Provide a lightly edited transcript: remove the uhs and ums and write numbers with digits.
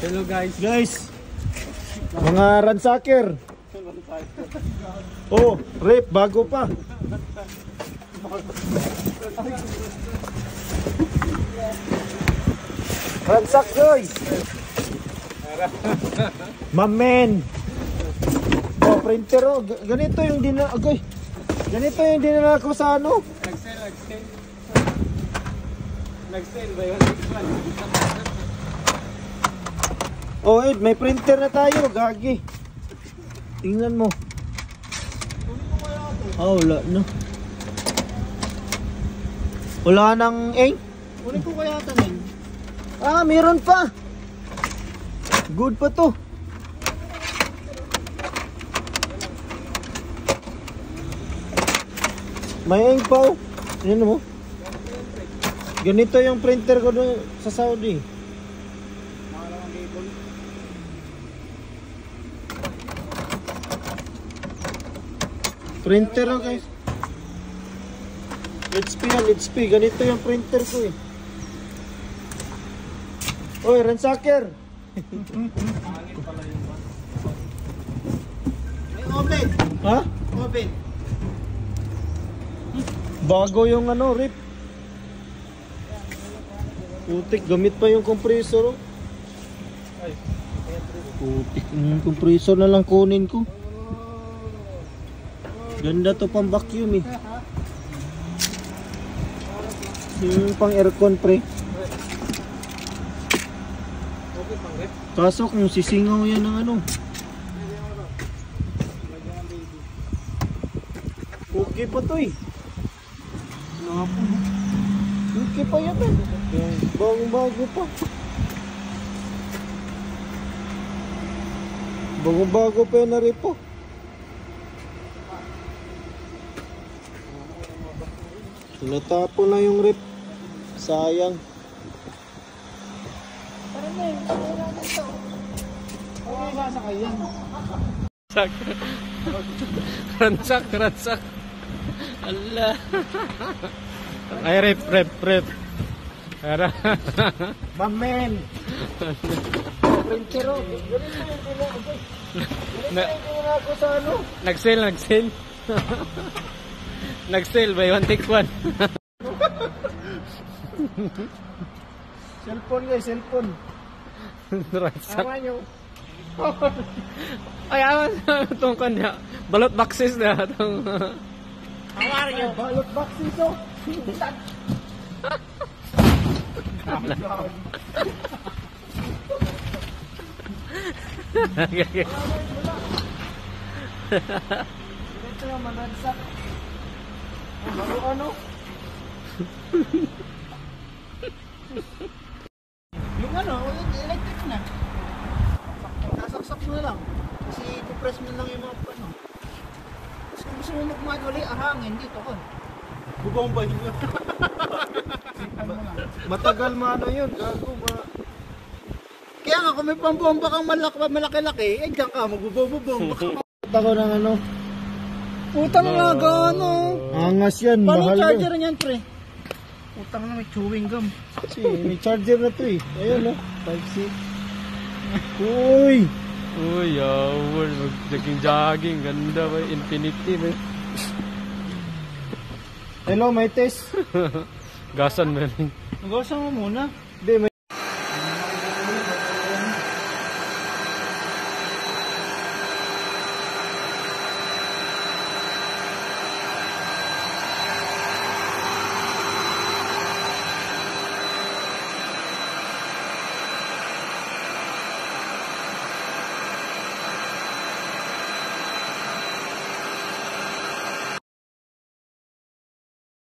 Hello guys. Mga ransacker. Oh, rep bago pa. Ransak guys. Mamen. Oh, printer oh. Ganito yung ganito yung dinala ko sa ano. Nag-sale ba yun? Oh, may printer na tayo, gagi. Tingnan mo. Oh, wala no. Wala nang Kunin ko kaya ito men. Ah, meron pa. Good pa to. May ink pa oh. Tingnan mo. Ganito yung printer ko doon sa Saudi. Printer oh guys. HP yan, HP. Ganito yung printer ko eh. Oy, ransacker. May oven. Ha? Oven. Bago yung ano, rip. Putik, gamit pa yung compressor oh. Putik, yung compressor na lang kunin ko. Ganda to pang vacuum eh. Yung pang aircon pre. Kaso kung sisingaw yan ng ano. Okay pa to eh. Okay pa yan eh. Bagong-bago pa. Bagong-bago pa yan na rin po. Tinatapo na yung rip. Sayang. Parang may, ano natin ito? Okay, basa kayo yan. Ransak. Allah. Ay, rep. Ara. Mamen. Printer oh. Ganito yung dinala ko sa ano. Nag-sale. Nag-sale, buy one take one. Cellphone guys, cellphone. Ransak. Awa nyo. Ay, awan. Itong kanya. Balot boxes na. Itong... Awa nyo. Balot boxes oh. Ito yung manansak. Ano? Yung ano, yung electric na. Sasaksak mo na lang. Kasi ipipress mo lang yung mga ano. Kasi kung gusto mo magmahal ulit, ahangin dito ko. Bubombahin nyo. Matagal maano yun. Gago ba? Kaya nga kung may pambomba kang malaki-laki, eh dyan ka, magbubomba ka. Ako ng ano. Putang na gano. Angas yan, Paano mahal charger niyan pre? Putang na may chewing gum. Kasi may charger na to eh. Ayun oh, Type-C. Uy! Uy, yawon. Jogging. Ganda ba? Infinity ba? Hello, may test. Gasan mo rin. Nagawasan mo muna. Hindi,